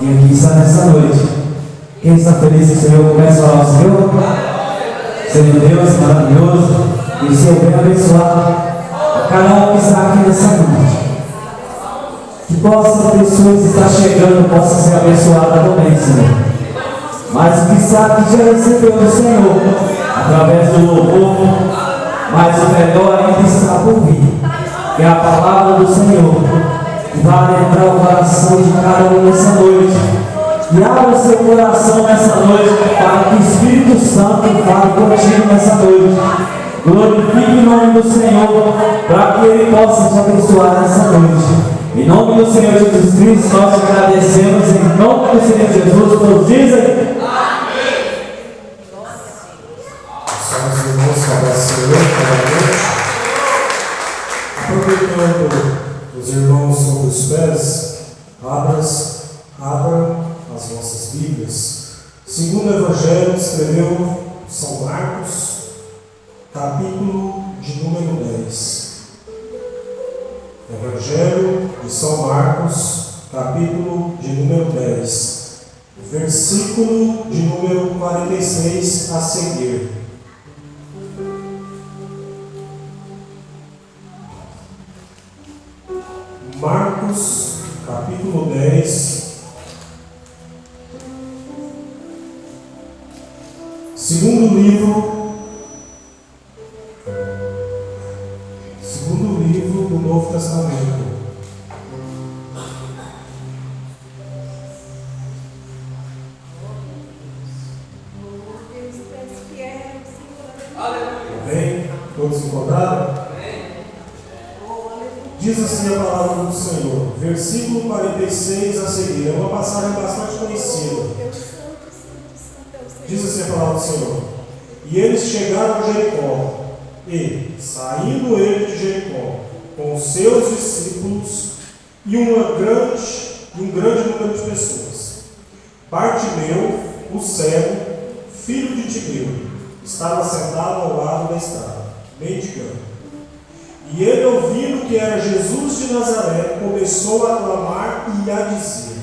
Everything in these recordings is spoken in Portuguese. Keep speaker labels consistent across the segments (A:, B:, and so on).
A: E aqui está nessa noite. Quem está feliz com o Senhor, começa a orar ao Senhor. Senhor Deus maravilhoso, e o Senhor bem abençoado a cada um que está aqui nessa noite. Que possa a pessoa que está chegando possa ser abençoada também, Senhor. Mas o que está aqui já recebeu do Senhor através do louvor, mas o melhor ainda está por vir, que é a palavra do Senhor, que vai entrar o coração de cada um nessa noite. E abra o seu coração nessa noite para que o Espírito Santo fale contigo nessa noite. Glorifique o nome do Senhor para que Ele possa te abençoar nessa noite. Em nome do Senhor Jesus Cristo, nós te agradecemos. Em nome do Senhor Jesus, todos dizem amém.
B: Somos irmãos, para o Senhor, aproveitando os irmãos sobre os pés, abram as nossas Bíblias. Segundo Evangelho, escreveu São Marcos, capítulo de número 10. Evangelho de São Marcos, capítulo de número 10, versículo de número 46 a seguir. Marcos, capítulo 10, segundo livro do Novo Testamento. Amém? Todos encontraram? Diz assim a palavra do Senhor, versículo 46 a seguir. É uma passagem bastante conhecida. Diz assim a palavra do Senhor: E eles chegaram a Jericó, e, saindo ele de Jericó, com os seus discípulos e um grande número de pessoas, Bartimeu, o cego, filho de Timeu, estava sentado ao lado da estrada, mendigando. E ele, ouvindo que era Jesus de Nazaré, começou a clamar e a dizer: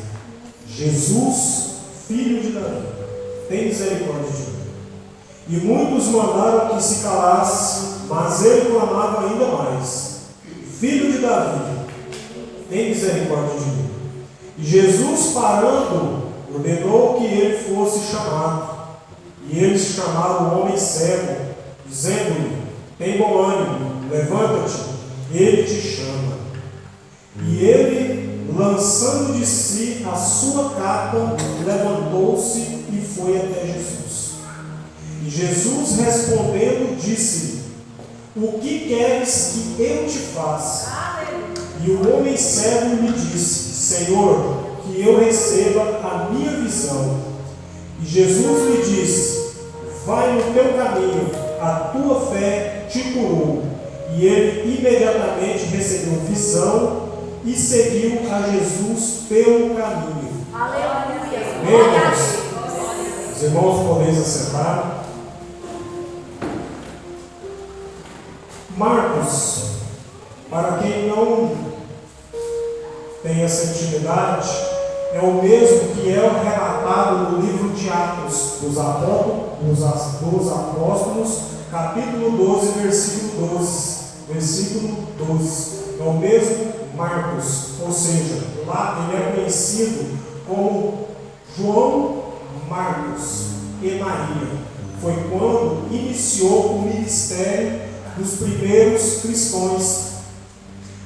B: Jesus, filho de Davi, tem misericórdia de mim. E muitos mandaram que se calasse, mas ele clamava ainda mais: Filho de Davi, tem misericórdia de mim. E Jesus, parando, ordenou que ele fosse chamado. E eles chamaram o homem cego, dizendo-lhe: Tem bom ânimo, levanta-te, ele te chama. E ele, lançando de si a sua capa, levantou-se e foi até Jesus. E Jesus, respondendo, disse-lhe: O que queres que eu te faça? E o homem cego lhe disse: Senhor, que eu receba a minha visão. E Jesus lhe disse: Vai no teu caminho, a tua fé te curou. E ele imediatamente recebeu visão e seguiu a Jesus pelo caminho. Aleluia! Os irmãos podem se assentar. Marcos, para quem não tem essa intimidade, é o mesmo que é relatado no livro de Atos dos Apóstolos, capítulo 12, versículo 12. É o mesmo Marcos, ou seja, lá ele é conhecido como João Marcos e Maria. Foi quando iniciou o ministério dos primeiros cristãos.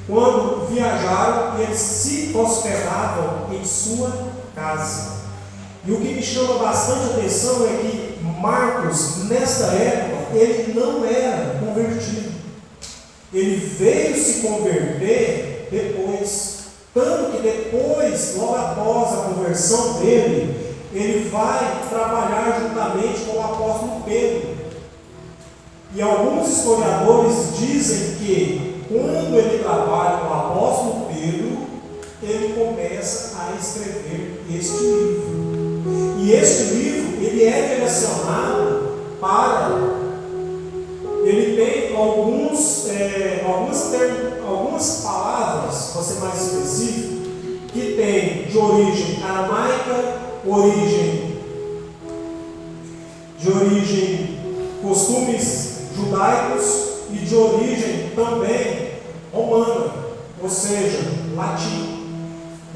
B: Quando viajaram, eles se hospedavam em sua casa. E o que me chama bastante atenção é que Marcos, nesta época, ele não era convertido. Ele veio se converter depois. Tanto que depois, logo após a conversão dele, ele vai trabalhar juntamente com o apóstolo Pedro. E alguns historiadores dizem que quando ele trabalha com o apóstolo Pedro, ele começa a escrever este livro. E este livro, ele é direcionado para... Ele tem algumas palavras, para ser mais específico, que tem de origem aramaica, de origem costumes judaicos e de origem também romana, ou seja, latim.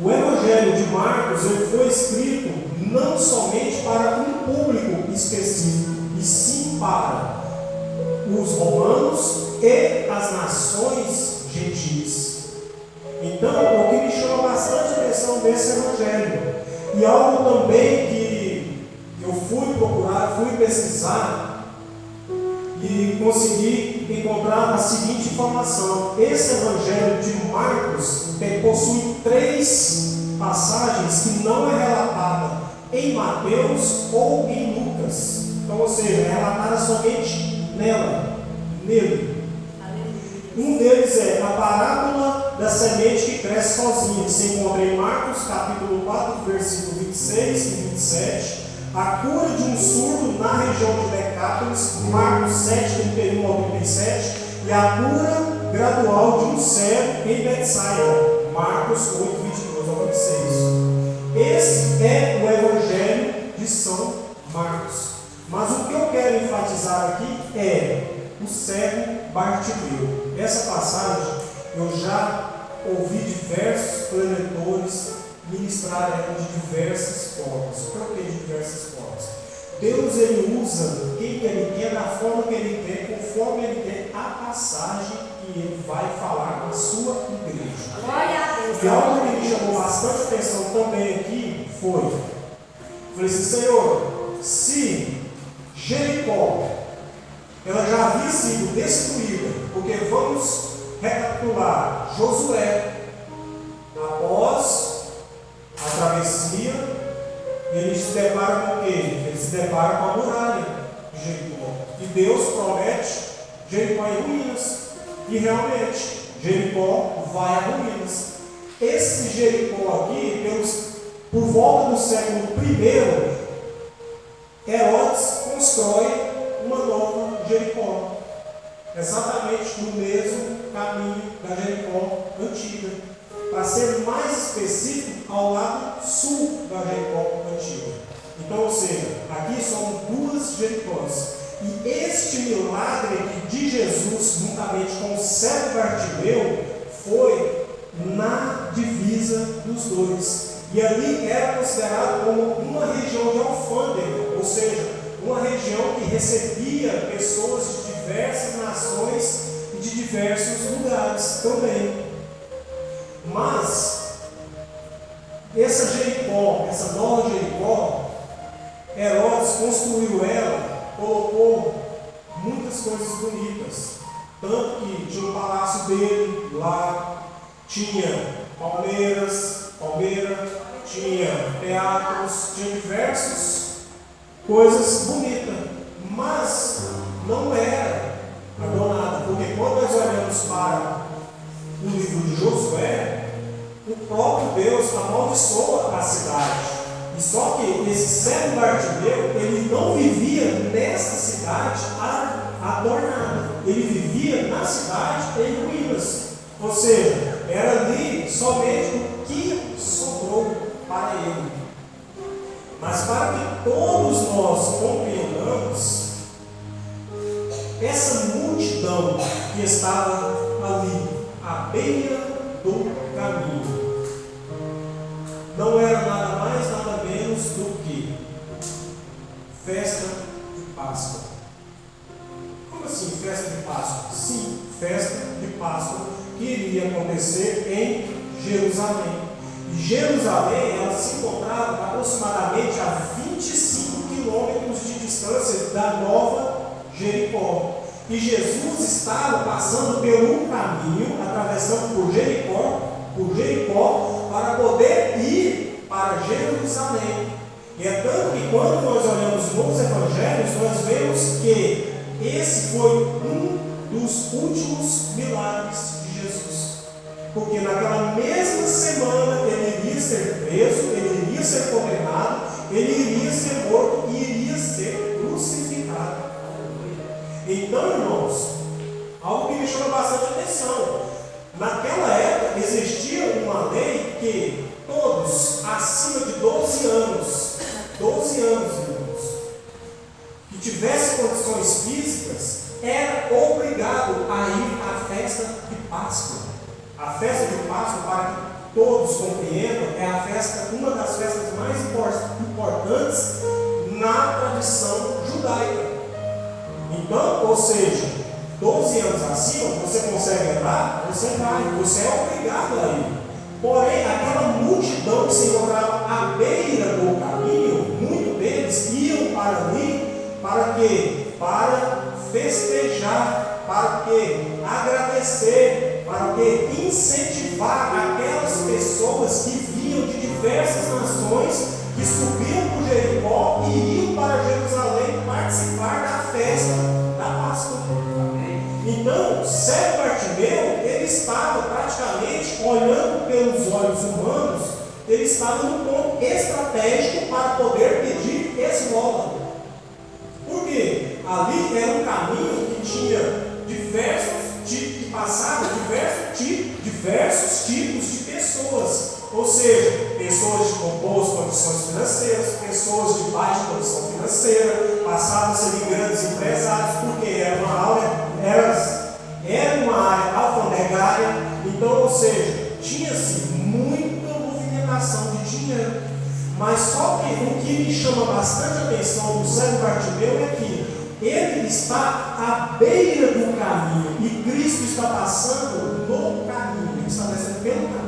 B: O Evangelho de Marcos ele foi escrito não somente para um público específico, e sim para os romanos e as nações gentis. Então, o que me chama bastante atenção desse Evangelho, e algo também que eu fui procurar, fui pesquisar, e consegui encontrar a seguinte informação: esse Evangelho de Marcos possui 3 passagens que não é relatada em Mateus ou em Lucas. Então, ou seja, é relatada somente nele. Um deles é a parábola da semente que cresce sozinha, que se encontra em Marcos capítulo 4, versículo 26 e 27. A cura de um surdo na região de Decápolis, Marcos 7, 31 ao 37. E a cura gradual de um cego em Betsaida, Marcos 8, 22 ao 26. Esse é o Evangelho de São Marcos. Mas o que eu quero enfatizar aqui é o cego Bartimeu. Essa passagem eu já ouvi diversos preletores ministrar ela de diversas formas. Por que de diversas formas? Deus ele usa quem ele quer, da forma que ele quer, conforme ele quer a passagem que ele vai falar na sua igreja.
C: Glória a Deus.
B: E algo que me chamou bastante atenção também aqui foi: falei assim, Senhor, se Jericó ela já havia sido destruída, porque vamos recapitular, Josué, após a travessia, ele se depara com o quê? Ele se depara com a muralha de Jericó. E Deus promete Jericó em ruínas. E realmente, Jericó vai a ruínas. Esse Jericó aqui, por volta do século I, Herodes constrói uma nova Jericó. Exatamente no mesmo caminho da Jericó antiga. Para ser mais específico, ao lado sul da Jericó antiga. Então, ou seja, aqui são 2 Jericós. E este milagre aqui de Jesus, juntamente com o cego Bartimeu, foi na divisa dos dois. E ali era considerado como uma região de alfândega, ou seja, uma região que recebia pessoas de diversas nações e de diversos lugares também. Mas, essa Jericó, essa nova Jericó, Herodes construiu ela, colocou muitas coisas bonitas. Tanto que tinha o palácio dele lá, tinha palmeira, tinha teatros, tinha diversas coisas bonitas. Mas não era adornada, porque quando nós olhamos para o livro de Josué, o próprio Deus amaldiçoa a cidade. E só que esse cego Bartimeu, ele não vivia nessa cidade adornada. Ele vivia na cidade em ruínas. Ou seja, era ali somente o que sobrou para ele. Mas para que todos nós compreendamos, essa multidão que estava ali, à beira do caminho, não era nada mais, nada menos do que festa de Páscoa. Como assim festa de Páscoa? Sim, festa de Páscoa que iria acontecer em Jerusalém. E Jerusalém ela se encontrava aproximadamente a 25 quilômetros de distância da Nova Jericó. E Jesus estava passando pelo caminho, atravessando por Jericó, para poder ir para Jerusalém. E é tanto que quando nós olhamos nos evangelhos, nós vemos que esse foi um dos últimos milagres de Jesus. Porque naquela mesma semana ele iria ser preso, ele iria ser condenado, ele iria ser morto e iria ser crucificado. Então, irmãos, algo que me chama bastante atenção: naquela época existia uma lei que todos acima de 12 12 anos, irmãos, que tivesse condições físicas, era obrigado a ir à festa de Páscoa. A festa de Páscoa, para que todos compreendam, é a festa, uma das festas mais importantes na tradição judaica. Então, ou seja, 12 anos acima, você consegue entrar, você vai, você é obrigado a ir. Porém, aquela multidão que se encontrava à beira do caminho, muitos deles iam para ali, para quê? Para festejar, para quê? Agradecer, para quê? Incentivar aquelas pessoas que vinham de diversas nações, que subiam por Jericó e iam para Jerusalém participar da festa da Páscoa. Então, cego Bartimeu, ele estava praticamente olhando pelos olhos humanos, ele estava no ponto estratégico para poder pedir esmola. Por quê? Ali era um caminho que tinha diversos tipos de passado, diversos tipos de pessoas. Ou seja, pessoas de boas condições financeiras, pessoas de baixa condição financeira, passavam-se ali grandes empresários, porque era uma área alfandegária. Então, ou seja, tinha-se muita movimentação de dinheiro. Mas só que o que me chama bastante atenção do cego Bartimeu é que ele está à beira do caminho e Cristo está passando no caminho, ele está descendo pelo caminho.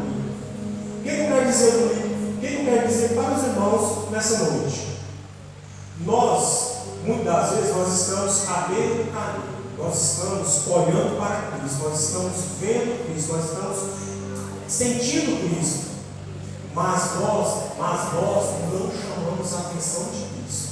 B: O que eu quero dizer comigo? O que eu quero dizer para os irmãos nessa noite? Nós, muitas das vezes, nós estamos à beira do caminho, nós estamos olhando para Cristo, nós estamos vendo Cristo, nós estamos sentindo Cristo, mas nós não chamamos a atenção de Cristo.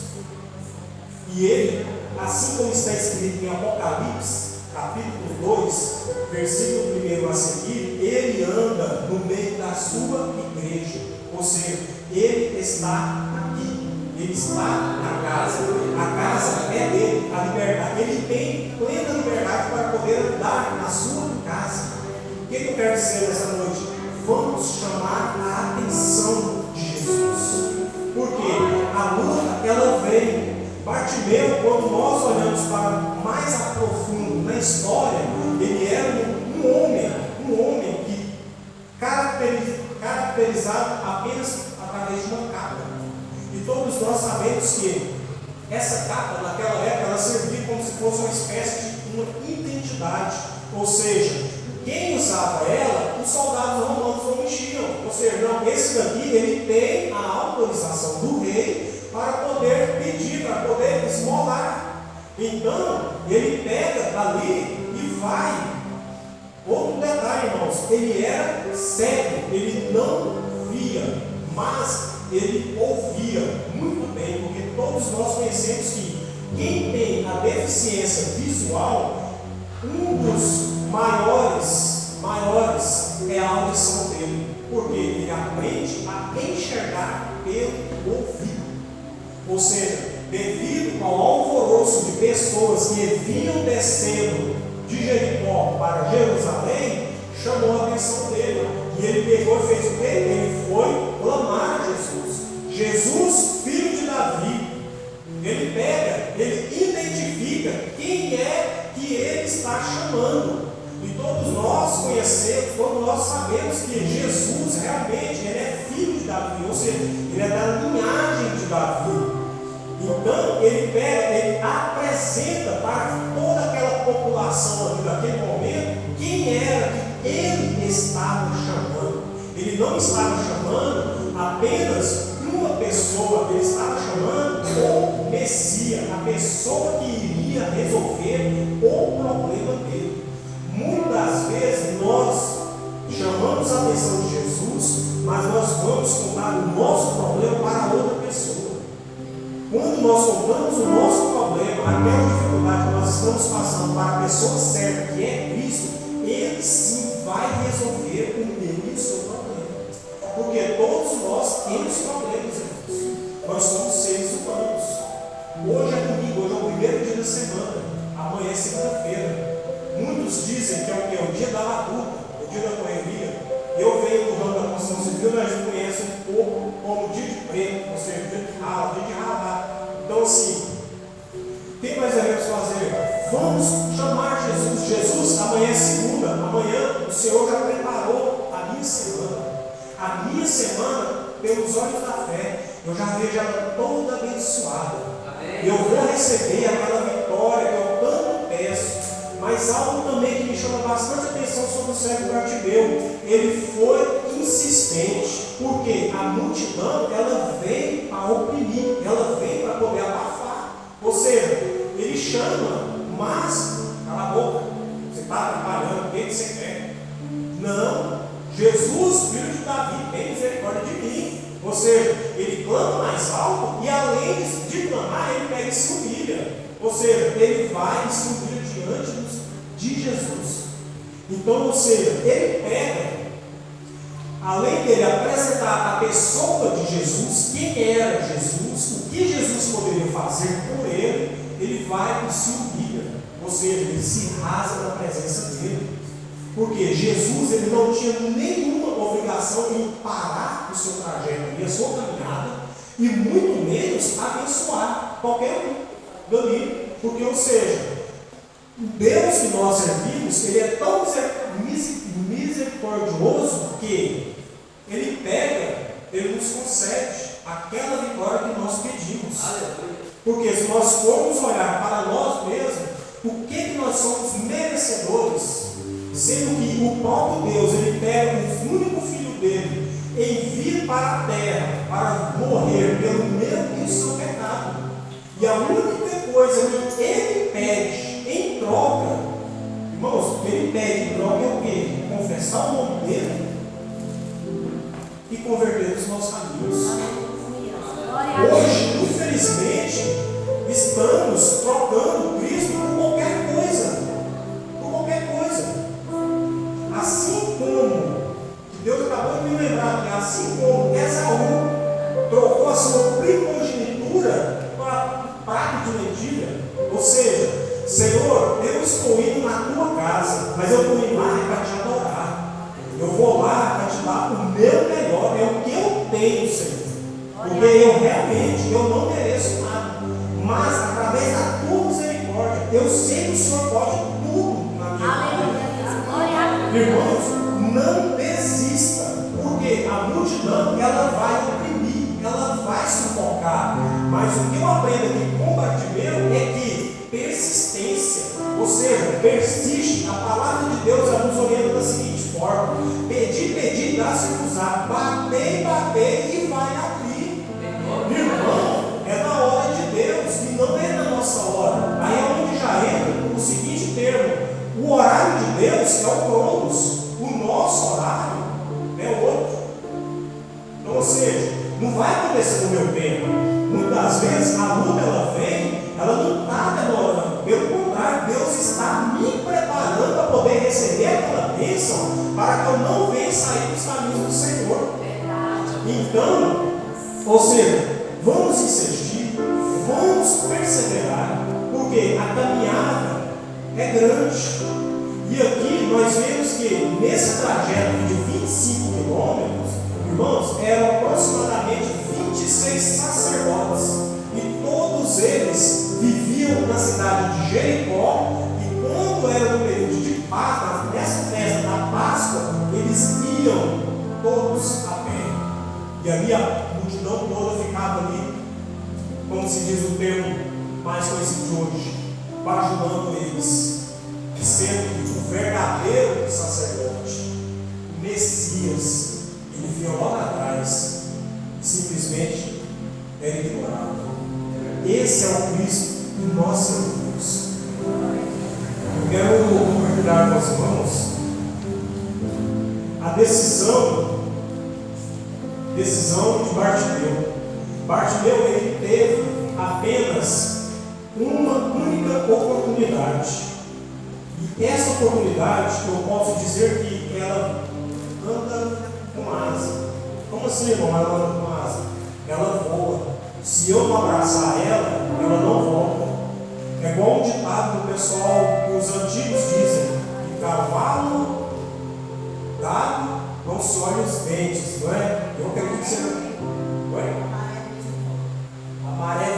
B: E Ele, assim como está escrito em Apocalipse, capítulo 2, versículo 1 a seguir, Ele anda no meio da sua igreja, ou seja, Ele está aqui, Ele está na casa, a casa é dele, a liberdade, Ele tem plena liberdade para poder andar na sua casa. O que eu quero dizer nessa noite? Vamos chamar a atenção de Jesus, porque a luta, ela veio. Bartimeu, quando nós olhamos para mais a profundo na história, ele era um homem que caracterizado apenas através de uma capa. E todos nós sabemos que essa capa, naquela época, ela servia como se fosse uma espécie de uma identidade. Ou seja, quem usava ela, os soldados romanos não mexiam. Ou seja, não, esse daqui, ele tem a autorização do rei para poder pedir, para poder esmolar. Então, ele pega dali e vai. Outro detalhe, irmãos, ele era cego, ele não via, mas ele ouvia muito bem, porque todos nós conhecemos que quem tem a deficiência visual, um dos maiores é a audição dele, porque ele aprende a enxergar pelo ouvido. Ou seja, devido ao alvoroço de pessoas que vinham descendo de Jericó para Jerusalém, chamou a atenção dele. E ele pegou e fez o quê? Ele foi clamar a Jesus. Jesus, filho de Davi. Ele pega, ele identifica quem é que ele está chamando. E todos nós conhecemos, todos nós sabemos que Jesus realmente ele é filho de Davi, ou seja, ele é da linhagem de Davi. Então ele pega, ele apresenta para toda aquela população ali daquele momento quem era que ele estava chamando. Ele não estava chamando apenas uma pessoa, ele estava chamando o Messias, a pessoa que iria resolver o problema dele. Muitas vezes nós chamamos a atenção de Jesus, mas nós vamos contar o nosso problema para outra pessoa. Quando nós contamos o nosso problema, aquela dificuldade que nós estamos passando para a pessoa certa, que é Cristo, Ele sim vai resolver o meu e o seu problema. Porque todos nós temos problemas, irmãos. Nós somos seres humanos. Hoje é domingo, hoje é o primeiro dia da semana. Amanhã é segunda-feira. Muitos dizem que é o quê? O dia da labuta, o dia da correria. Eu venho do ramo da construção civil, nós conhecemos um pouco como dia de preto. ou seja, dia de rala, dia de ralar. Então, assim, o que nós devemos fazer? Vamos chamar Jesus. Jesus, amanhã é segunda, amanhã o Senhor já preparou a minha semana. A minha semana, pelos olhos da fé, eu já vejo ela toda abençoada. Eu vou receber aquela vitória que eu tanto peço. Mas algo também que me chama bastante atenção sobre o cego Bartimeu, ele foi insistente, porque a multidão, ela veio para oprimir, ela veio para poder abafar. Ou seja, ele chama, mas cala a boca, você está atrapalhando, o que você quer? Não, Jesus, filho de Davi, tem misericórdia de mim. Ou seja, ele clama mais alto e além de clamar, ele pega e se humilha. Ou seja, ele vai e se humilha diante de Jesus. Então, ou seja, ele pega, além dele apresentar a pessoa de Jesus, quem era Jesus, o que Jesus poderia fazer por ele, ele vai e se humilha. Ou seja, ele se rasa na presença dele. Porque Jesus, ele não tinha nenhuma obrigação em parar o seu trajeto e a sua caminhada, e muito menos abençoar qualquer um dali. Porque, ou seja, o Deus que nós servimos, ele é tão misericordioso que ele pega, ele nos concede aquela vitória que nós pedimos. Porque se nós formos olhar para nós mesmos, o que nós somos merecedores? Sendo que o próprio Deus, ele pega o único filho dele, envia para a terra, para morrer pelo meu e o seu pecado. E a única coisa que ele pede em troca, irmãos, o que ele pede em troca é o quê? Confessar o nome dele e converter os nossos caminhos. Hoje, infelizmente, estamos trocando Cristo por qualquer coisa. Por qualquer coisa. Assim como, que Deus acabou de me lembrar, que assim como Esaú trocou a sua primogenitura para prato de lentilha, ou seja, Senhor, eu estou indo na tua casa, mas eu estou indo lá para te adorar. Eu vou lá para te dar o meu melhor, é o que eu tenho, Senhor. Porque eu realmente, eu não mereço nada. Mas através da tua misericórdia, eu sei que o Senhor pode tudo na minha vida. Irmãos, não desista, porque a multidão, ela vai oprimir, ela vai sufocar. Mas o que eu aprendo aqui com Bartimeu é que persistência, ou seja, persiste. A palavra de Deus, ela nos orienta da seguinte forma: pedir, dá-se-vos-á, bater e vai abrir. Irmão, é na hora de Deus e não é na nossa hora. Aí é onde já entra o seguinte termo: o horário de Deus é o Cronos, o nosso horário é outro. Então, ou seja, não vai acontecer no meu tempo. Muitas vezes a luta ela vem, ela não está demorando. Pelo contrário, Deus está me preparando para poder receber aquela bênção, para que eu não venha sair dos caminhos do Senhor. Então, ou seja, vamos insistir, vamos perseverar, porque a caminhada é grande. E aqui nós vemos que nesse trajeto de 25 quilômetros, irmãos, eram aproximadamente 26 sacerdotes. E todos eles viviam na cidade de Jericó. E quando era no período de Páscoa, nessa festa da Páscoa, eles iam todos a pé. E ali a multidão toda ficava ali, como se diz o termo mais conhecido de hoje, bajulando eles. Sendo que o verdadeiro sacerdote, o Messias, ele vinha lá atrás, simplesmente era ignorado. Esse é o Cristo que nós servimos. Eu quero compartilhar com os irmãos a decisão de Bartimeu. Bartimeu, ele teve apenas uma única oportunidade. E essa oportunidade, eu posso dizer que ela anda com asa. Como assim, irmão? Ela anda com asa? Ela voa. Se eu não abraçar ela, ela não volta. É igual um ditado do pessoal que os antigos dizem: que cavalo, gado, não se olha os dentes, não é? Eu acredito que você não é?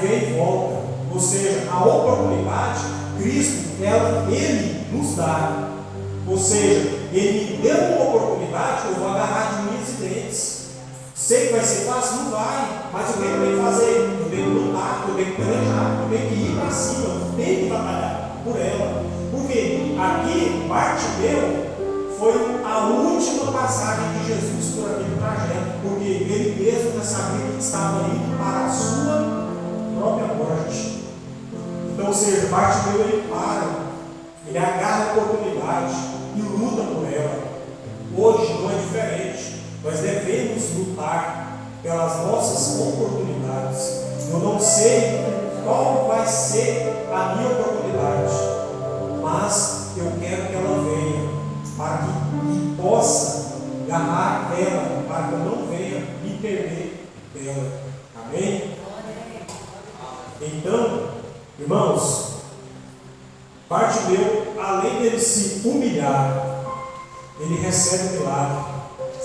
B: vem e volta. Ou seja, a oportunidade, Cristo, Ele nos dá. Ou seja, Ele me deu uma oportunidade, eu vou agarrar de unhas e dentes. Sei que vai ser fácil? Não vai. Mas o que eu tenho que fazer? Eu tenho que lutar, eu tenho que pelejar, eu tenho que ir para cima, eu tenho que batalhar por ela. Porque aqui, Bartimeu foi a última passagem de Jesus por aquele trajeto, porque ele mesmo já sabia que estava indo para a sua própria morte. Então, ou seja, Bartimeu ele para, ele agarra a oportunidade e luta por ela. Hoje não é diferente, nós devemos lutar pelas nossas oportunidades. Eu não sei qual vai ser a minha oportunidade, mas eu quero que ela venha, para que possa agarrar ela, para que eu não venha me perder dela. Amém? Então, irmãos, Bartimeu, além dele se humilhar, ele recebe o milagre.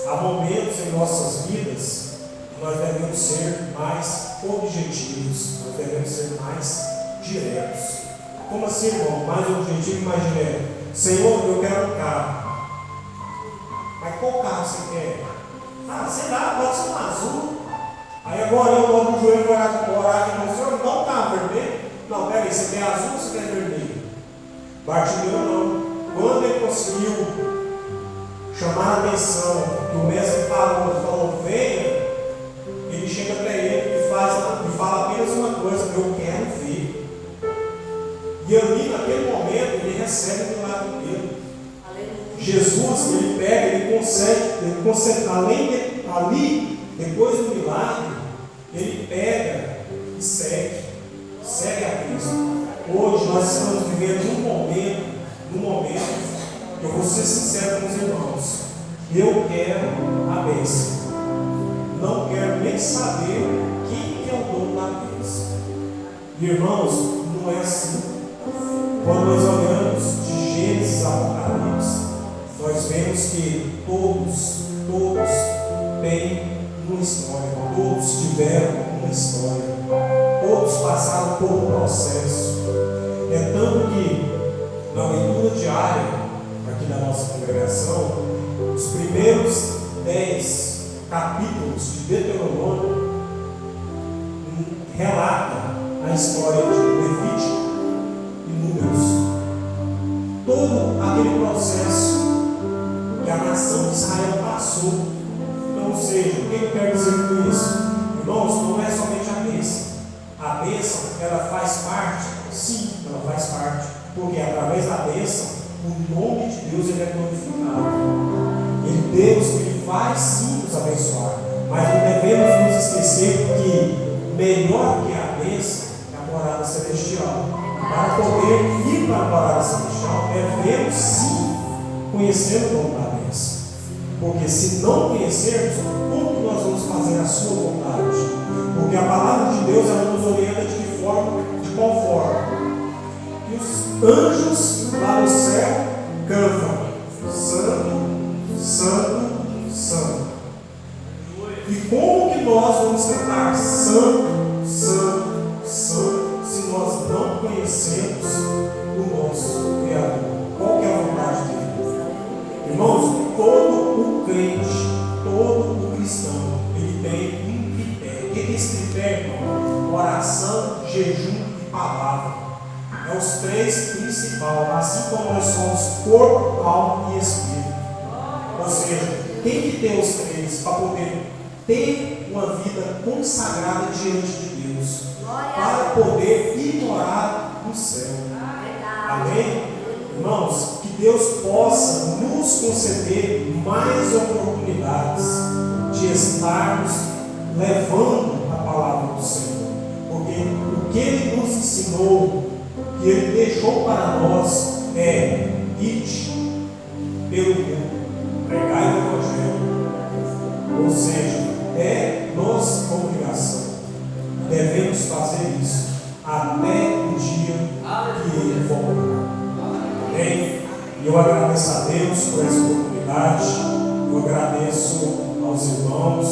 B: Há momentos em nossas vidas que nós devemos ser mais objetivos, nós devemos ser mais diretos. Como assim, irmão? Mais objetivo e mais direto. Senhor, eu quero um carro. Mas qual carro você quer? Ah, sei lá, pode ser um azul. Aí agora eu vou no joelho orar e dizer, Senhor, me dá um carro vermelho. Não, peraí, você quer azul ou você quer vermelho? Bartimeu não. Quando ele conseguiu chamar a atenção, que o mestre falou, venha, ele chega até ele e fala apenas uma coisa, eu quero ver. E ali, naquele momento, ele recebe o milagre dele. Jesus, ele pega, ele consegue, ali, depois do milagre, ele pega e segue a Cristo. Hoje nós estamos vivendo num momento, eu vou ser sincero com os irmãos, eu quero a bênção. Não quero nem saber quem é o dono da bênção. E irmãos, não é assim. Quando nós olhamos de Gênesis a Apocalipse, nós vemos que todos têm uma história, todos tiveram uma história, todos passaram por um processo. É tanto que na leitura diária aqui da nossa congregação, os primeiros 10 capítulos de Deuteronômio relata a história de Levítico e Números. Todo aquele processo que a nação de Israel passou. Então, ou seja, o que eu quero dizer com isso? Irmãos, não é somente a bênção. A bênção, ela faz parte, sim, ela faz parte, porque através da bênção, o nome de Deus ele é glorificado. Deus ele vai sim nos abençoar, mas não devemos nos esquecer que melhor que a bênção é a morada celestial. Para poder ir para a morada celestial, devemos sim conhecer o dono da bênção. Porque se não conhecermos, como nós vamos fazer a sua vontade? Porque a palavra de Deus ela nos orienta de qual forma? Que os anjos lá no céu cantam: Santo, Santo, Santo. E como que nós vamos cantar Santo, Santo, Santo, se nós não conhecemos o nosso Criador? Qual que é a vontade dele? Irmãos, todo o crente, todo o cristão, ele tem um critério. O que é esse critério, irmão? Oração, jejum e palavra. É os três principais, assim como nós somos corpo, alma e espírito. Ou seja, tem que ter os três para poder ter uma vida consagrada diante de Deus, para poder ir morar no céu. Amém? Irmãos, que Deus possa nos conceder mais oportunidades de estarmos levando a palavra do Senhor, porque o que Ele nos ensinou, que Ele deixou para nós é: ide pelo mundo, pregai o Evangelho. Ou seja, é nossa obrigação. Devemos fazer isso até o dia que Ele voltar. Amém? E eu agradeço a Deus por essa oportunidade. Eu agradeço aos irmãos,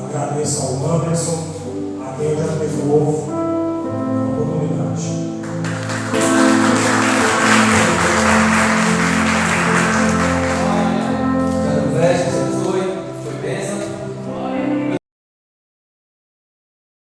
B: agradeço ao Anderson, a quem eu já devolvo